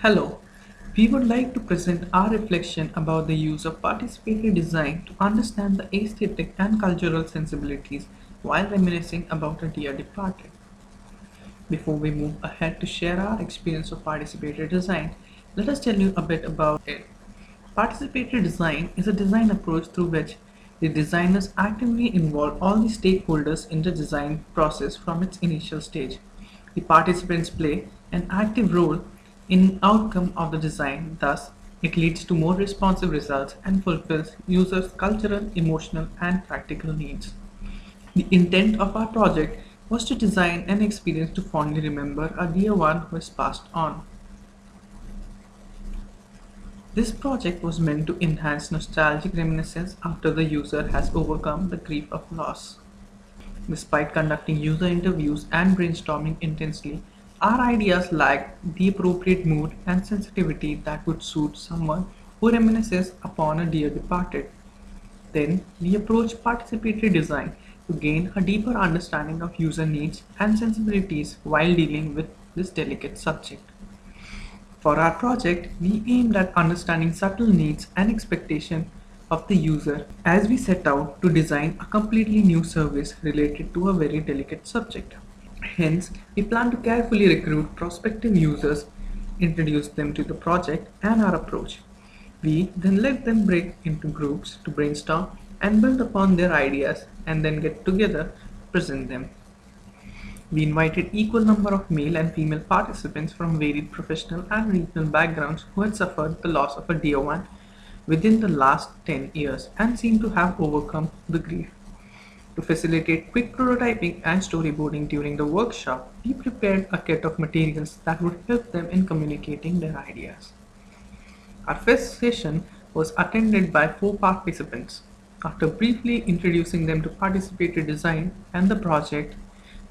Hello, we would like to present our reflection about the use of participatory design to understand the aesthetic and cultural sensibilities while reminiscing about a dear departed. Before we move ahead to share our experience of participatory design, let us tell you a bit about it. Participatory design is a design approach through which the designers actively involve all the stakeholders in the design process from its initial stage. The participants play an active role in outcome of the design, thus it leads to more responsive results and fulfills users' cultural, emotional and practical needs. The intent of our project was to design an experience to fondly remember a dear one who has passed on. This project was meant to enhance nostalgic reminiscence after the user has overcome the grief of loss. Despite conducting user interviews and brainstorming intensely, our ideas lacked the appropriate mood and sensitivity that would suit someone who reminisces upon a dear departed. Then, we approached participatory design to gain a deeper understanding of user needs and sensibilities while dealing with this delicate subject. For our project, we aimed at understanding subtle needs and expectations of the user as we set out to design a completely new service related to a very delicate subject. Hence, we plan to carefully recruit prospective users, introduce them to the project and our approach. We then let them break into groups to brainstorm and build upon their ideas and then get together to present them. We invited equal number of male and female participants from varied professional and regional backgrounds who had suffered the loss of a dear one within the last 10 years and seemed to have overcome the grief. To facilitate quick prototyping and storyboarding during the workshop, we prepared a kit of materials that would help them in communicating their ideas. Our first session was attended by 4 participants. After briefly introducing them to participatory design and the project,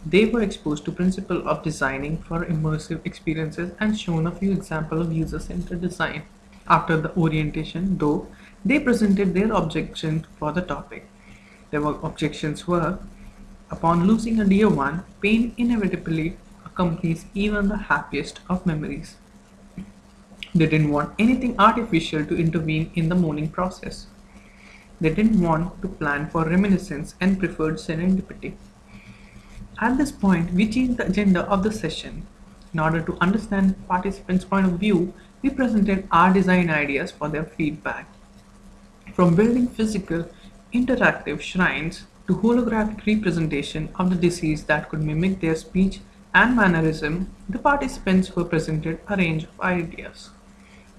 they were exposed to principle of designing for immersive experiences and shown a few examples of user-centered design. After the orientation, though, they presented their objections for the topic. Their objections were, upon losing a dear one, pain inevitably accompanies even the happiest of memories. They didn't want anything artificial to intervene in the mourning process. They didn't want to plan for reminiscence and preferred serendipity. At this point, we changed the agenda of the session. In order to understand participants' point of view, we presented our design ideas for their feedback. From building physical, interactive shrines to holographic representation of the deceased that could mimic their speech and mannerism, the participants were presented a range of ideas.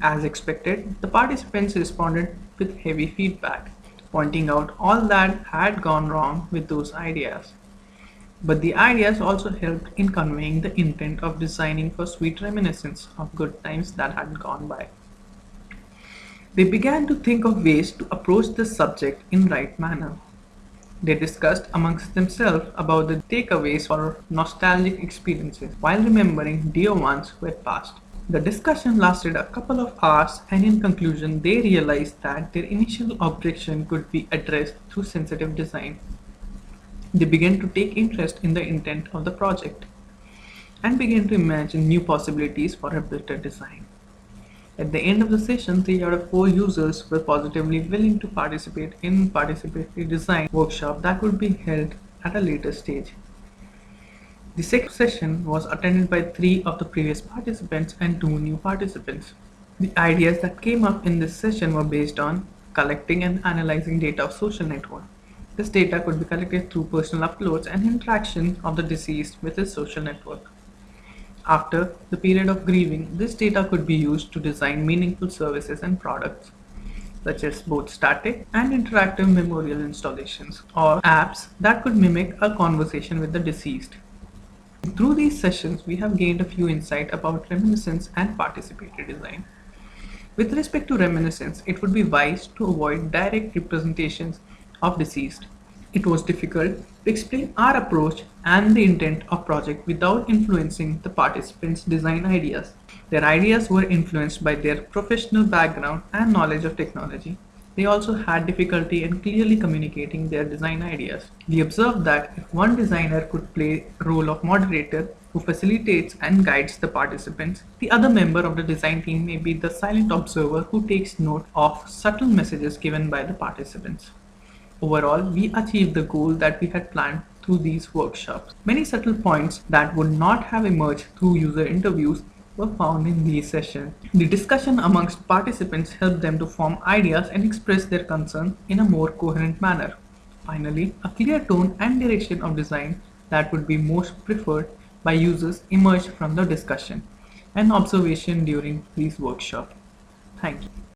As expected, the participants responded with heavy feedback, pointing out all that had gone wrong with those ideas. But the ideas also helped in conveying the intent of designing for sweet reminiscence of good times that had gone by. They began to think of ways to approach this subject in right manner. They discussed amongst themselves about the takeaways for nostalgic experiences while remembering dear ones who had passed. The discussion lasted a couple of hours and in conclusion they realized that their initial objection could be addressed through sensitive design. They began to take interest in the intent of the project and began to imagine new possibilities for a better design. At the end of the session, 3 out of 4 users were positively willing to participate in participatory design workshop that would be held at a later stage. The second session was attended by 3 of the previous participants and 2 new participants. The ideas that came up in this session were based on collecting and analyzing data of social network. This data could be collected through personal uploads and interaction of the deceased with his social network. After the period of grieving, this data could be used to design meaningful services and products, such as both static and interactive memorial installations or apps that could mimic a conversation with the deceased. Through these sessions, we have gained a few insight about reminiscence and participatory design. With respect to reminiscence, it would be wise to avoid direct representations of deceased. It was difficult to explain our approach and the intent of project without influencing the participants' design ideas. Their ideas were influenced by their professional background and knowledge of technology. They also had difficulty in clearly communicating their design ideas. We observed that if one designer could play the role of moderator, who facilitates and guides the participants. The other member of the design team may be the silent observer who takes note of subtle messages given by the participants. Overall, we achieved the goal that we had planned through these workshops. Many subtle points that would not have emerged through user interviews were found in these sessions. The discussion amongst participants helped them to form ideas and express their concerns in a more coherent manner. Finally, a clear tone and direction of design that would be most preferred by users emerged from the discussion and observation during these workshops. Thank you.